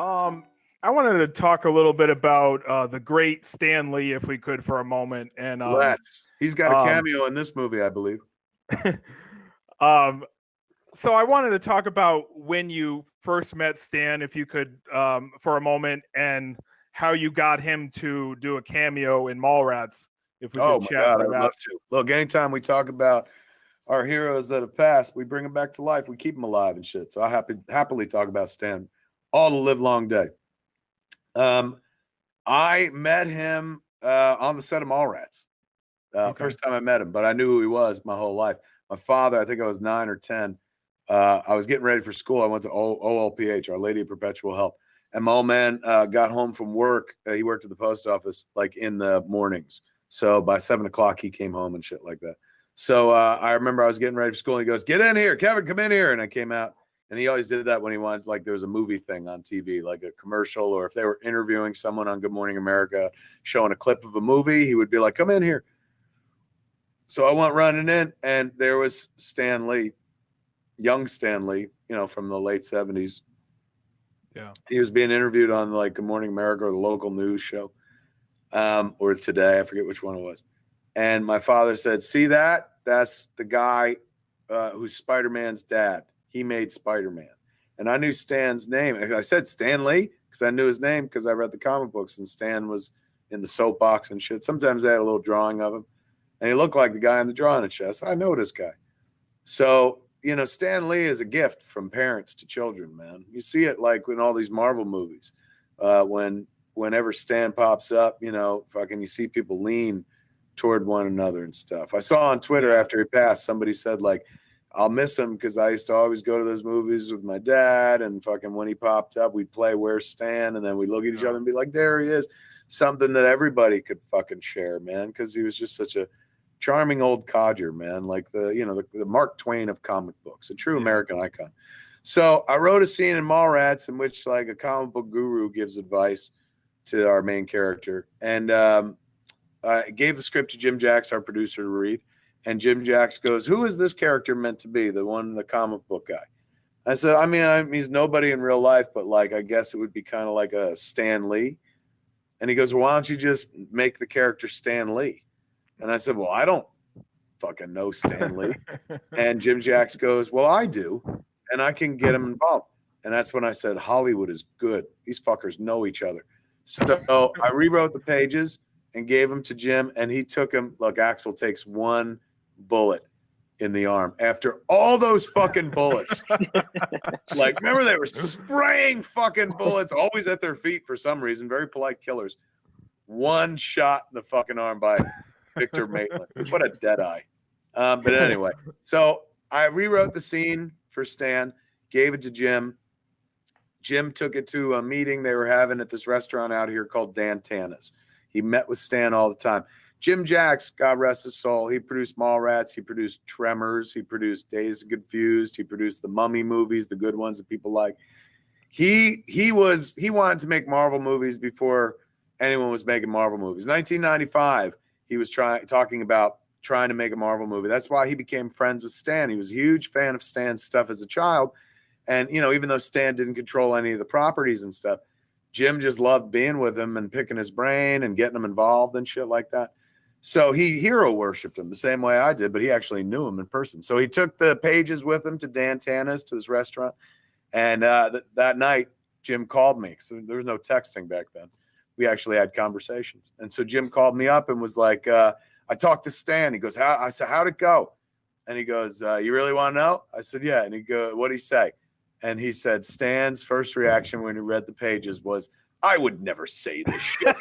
Um, I wanted to talk a little bit about the great Stan Lee, if we could, for a moment. And Let's. He's got a um, cameo in this movie, I believe. um, so I wanted to talk about when you first met Stan, if you could, for a moment, and how you got him to do a cameo in Mallrats. If we Oh could my chat God, I through would that. love to. Look, anytime we talk about our heroes that have passed, we bring them back to life. We keep them alive and shit. So I happily talk about Stan all the live long day. I met him on the set of Mallrats. Okay. First time I met him, but I knew who he was my whole life. My father, I think I was 9 or 10. I was getting ready for school. I went to OLPH, Our Lady of Perpetual Help. And my old man got home from work. He worked at the post office like in the mornings. So by 7 o'clock, he came home and shit like that. So I remember I was getting ready for school. And he goes, "Get in here, Kevin, come in here." And I came out. And he always did that when he wanted, like there was a movie thing on TV, like a commercial, or if they were interviewing someone on Good Morning America, showing a clip of a movie, he would be like, "Come in here." So I went running in, and there was Stan Lee, young Stan Lee, from the late 70s. Yeah. He was being interviewed on like Good Morning America or the local news show, or Today. I forget which one it was. And my father said, "See that? That's the guy who's Spider-Man's dad. He made Spider-Man." And I knew Stan's name. I said Stan Lee because I knew his name because I read the comic books, and Stan was in the soapbox and shit. Sometimes they had a little drawing of him, and he looked like the guy in the drawing and shit. I said, "I know this guy." So, Stan Lee is a gift from parents to children, man. You see it like in all these Marvel movies. Whenever Stan pops up, fucking you see people lean toward one another and stuff. I saw on Twitter after he passed, somebody said like, "I'll miss him because I used to always go to those movies with my dad, and fucking when he popped up, we'd play Where's Stan, and then we'd look at each other and be like, there he is." Something that everybody could fucking share, man, because he was just such a charming old codger, man, like the Mark Twain of comic books, a true American icon. So I wrote a scene in Mallrats in which like a comic book guru gives advice to our main character, and I gave the script to Jim Jacks, our producer, to read. And Jim Jacks goes, "Who is this character meant to be? The comic book guy?" I said, I mean, he's nobody in real life, but like, I guess it would be kind of like a Stan Lee. And he goes, "Well, why don't you just make the character Stan Lee?" And I said, "Well, I don't fucking know Stan Lee." And Jim Jacks goes, "Well, I do, and I can get him involved." And that's when I said, Hollywood is good. These fuckers know each other. So I rewrote the pages and gave them to Jim, and he took him. Look, Axel takes one bullet in the arm after all those fucking bullets. Like, remember, they were spraying fucking bullets always at their feet for some reason. Very polite killers. One shot in the fucking arm by Victor Maitland. What a dead eye. But anyway, so I rewrote the scene for Stan, gave it to Jim. Jim took it to a meeting they were having at this restaurant out here called Dan Tana's. He met with Stan all the time. Jim Jacks, God rest his soul, he produced Mallrats, he produced Tremors, he produced Dazed and Confused, he produced the Mummy movies, the good ones that people like. He wanted to make Marvel movies before anyone was making Marvel movies. 1995, he was talking about trying to make a Marvel movie. That's why he became friends with Stan. He was a huge fan of Stan's stuff as a child. And, even though Stan didn't control any of the properties and stuff, Jim just loved being with him and picking his brain and getting him involved and shit like that. So he hero worshipped him the same way I did, but he actually knew him in person. So he took the pages with him to Dan Tana's, to this restaurant. And that night, Jim called me. So there was no texting back then. We actually had conversations. And so Jim called me up and was like, I talked to Stan. He goes, I said, "How'd it go?" And he goes, "You really want to know?" I said, "Yeah." And he goes, "What'd he say?" And he said, Stan's first reaction when he read the pages was, "I would never say this shit."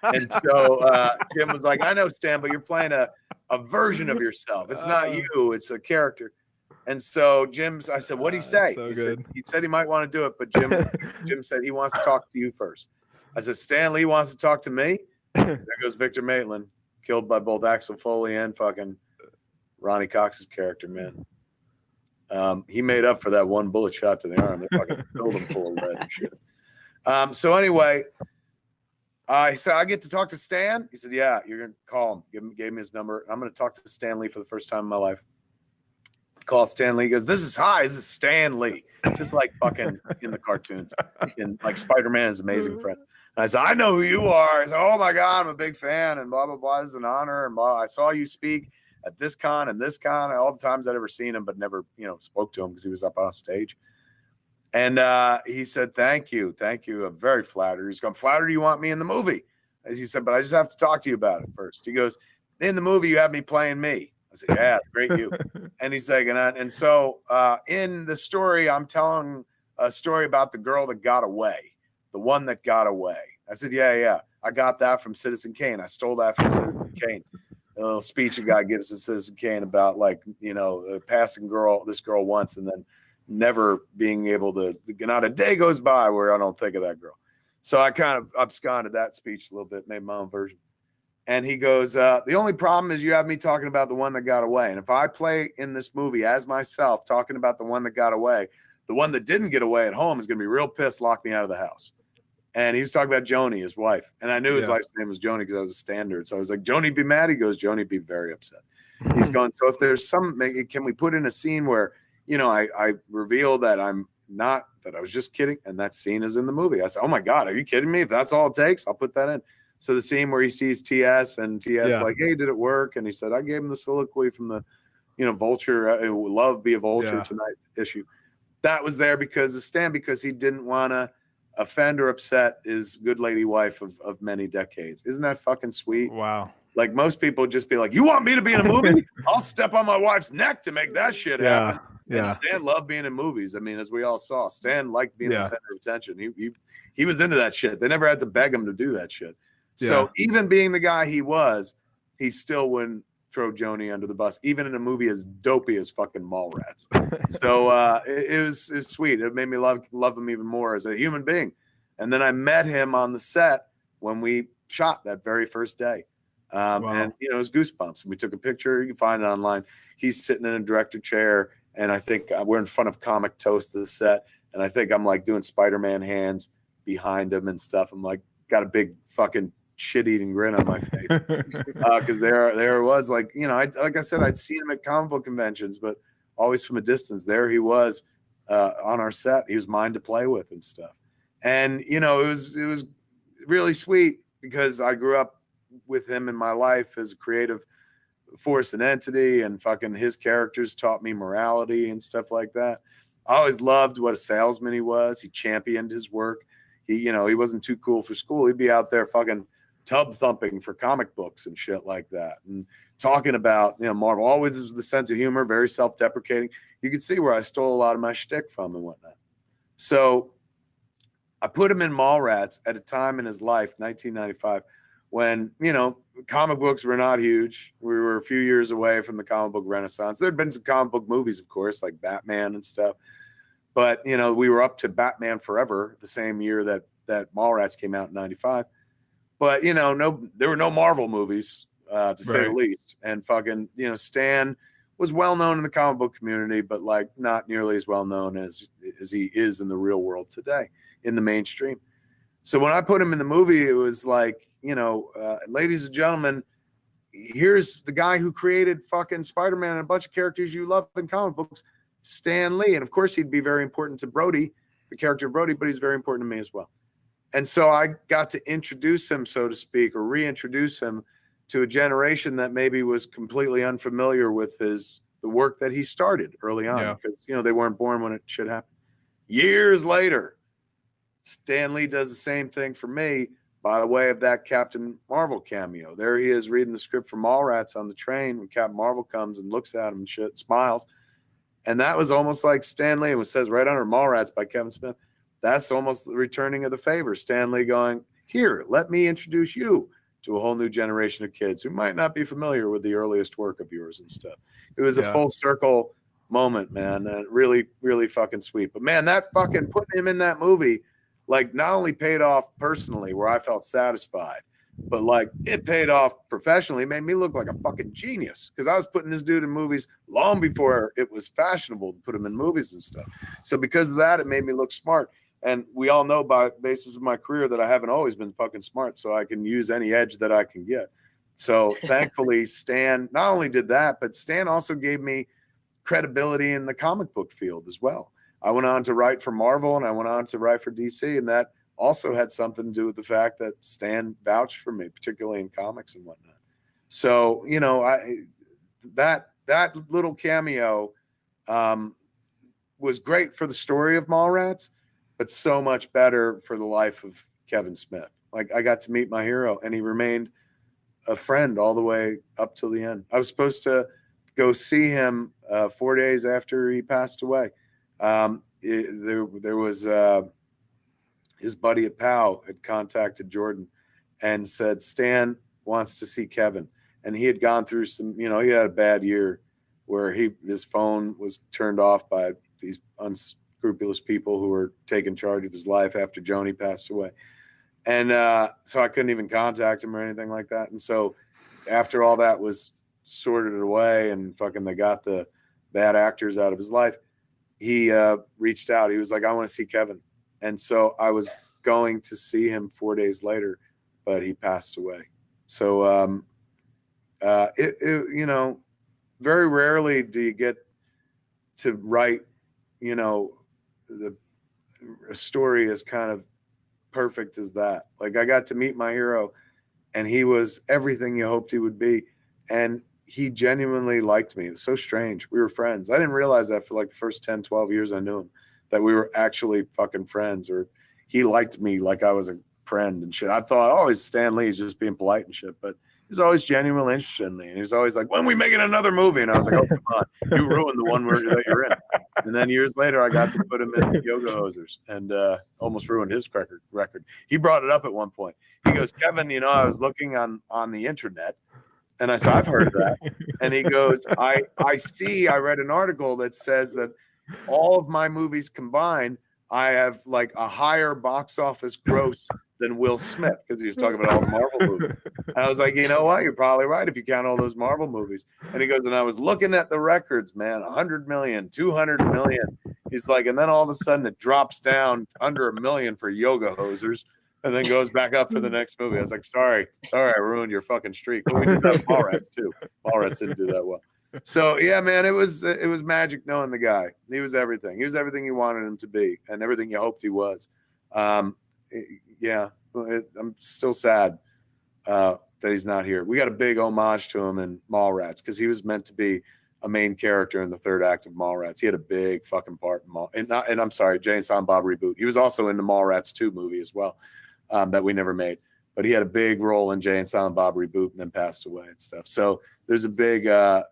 And so Jim was like, "I know, Stan, but you're playing a version of yourself. It's not you, it's a character." And so I said, "What'd he say?" So he said he might want to do it, but Jim said he wants to talk to you first. I said, "Stan Lee wants to talk to me?" There goes Victor Maitland, killed by both Axel Foley and fucking Ronnie Cox's character, man. He made up for that one bullet shot to the arm. They fucking filled him full of lead and shit. So anyway, I said, "I get to talk to Stan?" He said, "Yeah, you're going to call him." Gave me his number. I'm going to talk to Stan Lee for the first time in my life. call Stan Lee. He goes, "This is Stan Lee," just like fucking in the cartoons, in like Spider-Man's Amazing Friends. And I said, "I know who you are." I said, "Oh my God, I'm a big fan," and blah blah blah. This is an honor, and blah. I saw you speak at this con and this con, and all the times I'd ever seen him, but never, spoke to him because he was up on stage. And he said, "Thank you, thank you. I'm very flattered." He's going, "Flattered you want me in the movie?" As he said, "But I just have to talk to you about it first." He goes, "In the movie, you have me playing me." I said, "Yeah, great you." And he's like, and so in the story, I'm telling a story about the girl that got away, the one that got away. I said, yeah. I got that from Citizen Kane. I stole that from Citizen Kane. A little speech a guy gives to Citizen Kane about passing this girl once and then never being able to, not a day goes by where I don't think of that girl. So I kind of absconded that speech a little bit, made my own version. And he goes, "The only problem is you have me talking about the one that got away. And if I play in this movie as myself talking about the one that got away, the one that didn't get away at home is going to be real pissed, lock me out of the house." And he was talking about Joni, his wife. And I knew his wife's name was Joni because I was a standard. So I was like, "Joni be mad?" He goes, "Joni be very upset." He's going, "So if there's can we put in a scene where, I reveal that I'm not, that I was just kidding. And that scene is in the movie." I said, "Oh my God, are you kidding me? If that's all it takes, I'll put that in." So the scene where he sees TS and TS like, "Hey, did it work?" And he said, "I gave him the soliloquy from the, Vulture, Love Be a Vulture Tonight issue." That was there because of Stan, because he didn't want to offend or upset his good lady wife of many decades. Isn't that fucking sweet? Wow. Like most people just be like, "You want me to be in a movie? I'll step on my wife's neck to make that shit happen." And Stan loved being in movies. I mean, as we all saw, Stan liked being the center of attention. He was into that shit. They never had to beg him to do that shit. So even being the guy he was, he still wouldn't throw Joni under the bus, even in a movie as dopey as fucking Mallrats. So it was sweet. It made me love him even more as a human being. And then I met him on the set when we shot that very first day. And, it was goosebumps. And we took a picture. You can find it online. He's sitting in a director chair. And I think we're in front of Comic Toast, the set. And I think I'm like doing Spider-Man hands behind him and stuff. I'm like, got a big fucking shit-eating grin on my face because there was like, like I said, I'd seen him at comic book conventions, but always from a distance. There he was on our set. He was mine to play with and stuff. And it was really sweet because I grew up with him in my life as a creative force and entity, and fucking his characters taught me morality and stuff like that. I always loved what a salesman he was. He championed his work. He wasn't too cool for school. He'd be out there fucking tub thumping for comic books and shit like that, and talking about Marvel. Always with the sense of humor, very self-deprecating. You could see where I stole a lot of my shtick from and whatnot. So I put him in Mallrats at a time in his life, 1995, when comic books were not huge. We were a few years away from the comic book renaissance. There had been some comic book movies, of course, like Batman and stuff, but we were up to Batman Forever the same year that Mallrats came out in 95. But there were no Marvel movies, to say the least. And fucking, Stan was well known in the comic book community, but like not nearly as well known as he is in the real world today, in the mainstream. So when I put him in the movie, it was like, ladies and gentlemen, here's the guy who created fucking Spider-Man and a bunch of characters you love in comic books, Stan Lee. And of course, he'd be very important to Brody, the character of Brody, but he's very important to me as well. And so I got to introduce him, so to speak, or reintroduce him to a generation that maybe was completely unfamiliar with the work that he started early on, because, they weren't born when it should happen. Years later, Stan Lee does the same thing for me by way of that Captain Marvel cameo. There he is reading the script for Mallrats on the train when Captain Marvel comes and looks at him and shit, smiles. And that was almost like Stan Lee. It says right under Mallrats by Kevin Smith. That's almost the returning of the favor. Stan Lee going, "Here, let me introduce you to a whole new generation of kids who might not be familiar with the earliest work of yours and stuff." It was a full circle moment, man. Really, really fucking sweet. But man, that fucking putting him in that movie, like, not only paid off personally where I felt satisfied, but like it paid off professionally. It made me look like a fucking genius because I was putting this dude in movies long before it was fashionable to put him in movies and stuff. So because of that, it made me look smart. And we all know by basis of my career that I haven't always been fucking smart, so I can use any edge that I can get. So thankfully, Stan not only did that, but Stan also gave me credibility in the comic book field as well. I went on to write for Marvel and I went on to write for DC, and that also had something to do with the fact that Stan vouched for me, particularly in comics and whatnot. So, you know, that little cameo was great for the story of Mallrats, but so much better for the life of Kevin Smith. Like, I got to meet my hero, and he remained a friend all the way up till the end. I was supposed to go see him 4 days after he passed away. There was his buddy at POW had contacted Jordan and said, Stan wants to see Kevin. And he had gone through some, you know, he had a bad year where his phone was turned off by these unscrupulous people who were taking charge of his life after Joni passed away. And so I couldn't even contact him or anything like that. And so after all that was sorted away and fucking they got the bad actors out of his life, he reached out. He was like, I want to see Kevin. And so I was going to see him 4 days later, but he passed away. So, you know, very rarely do you get to write, you know, a story as kind of perfect as that. Like, I got to meet my hero and he was everything you hoped he would be. And he genuinely liked me. It was so strange. We were friends. I didn't realize that for like the first 10, 12 years I knew him, that we were actually fucking friends, or he liked me like I was a friend and shit. I thought, oh, he's Stan Lee, he's just being polite and shit. But he was always genuinely interested in me. And he was always like, when we making another movie? And I was like, oh, come on. You ruined the one that you're in. And then years later, I got to put him in Yoga Hosers and almost ruined his record. He brought it up at one point. He goes, Kevin, you know, I was looking on the internet. And I said, I've heard of that. And he goes, I read an article that says that all of my movies combined, I have like a higher box office gross than Will Smith, because he was talking about all the Marvel movies. And I was like, you know what? You're probably right if you count all those Marvel movies. And he goes, and I was looking at the records, man, 100 million, 200 million. He's like, and then all of a sudden it drops down under $1 million for Yoga Hosers, and then goes back up for the next movie. I was like, sorry, I ruined your fucking streak. But we did that with Mallrats too. Mallrats didn't do that well. So yeah, man, it was magic knowing the guy. He was everything. He was everything you wanted him to be, and everything you hoped he was. Yeah, I'm still sad that he's not here. We got a big homage to him in Mallrats because he was meant to be a main character in the third act of Mallrats. He had a big fucking part in and I'm sorry, Jay and Silent Bob Reboot. He was also in the Mallrats 2 movie as well, that we never made. But he had a big role in Jay and Silent Bob Reboot and then passed away and stuff. So there's a big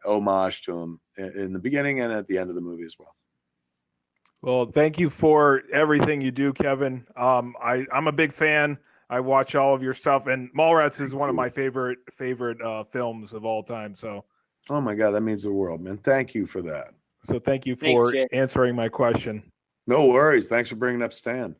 homage to him in the beginning and at the end of the movie as well. Well, thank you for everything you do, Kevin. I'm a big fan. I watch all of your stuff, and Mallrats is one of my favorite films of all time. So, oh my God, that means the world, man. Thank you for that. So thank you for answering my question. No worries. Thanks for bringing up Stan.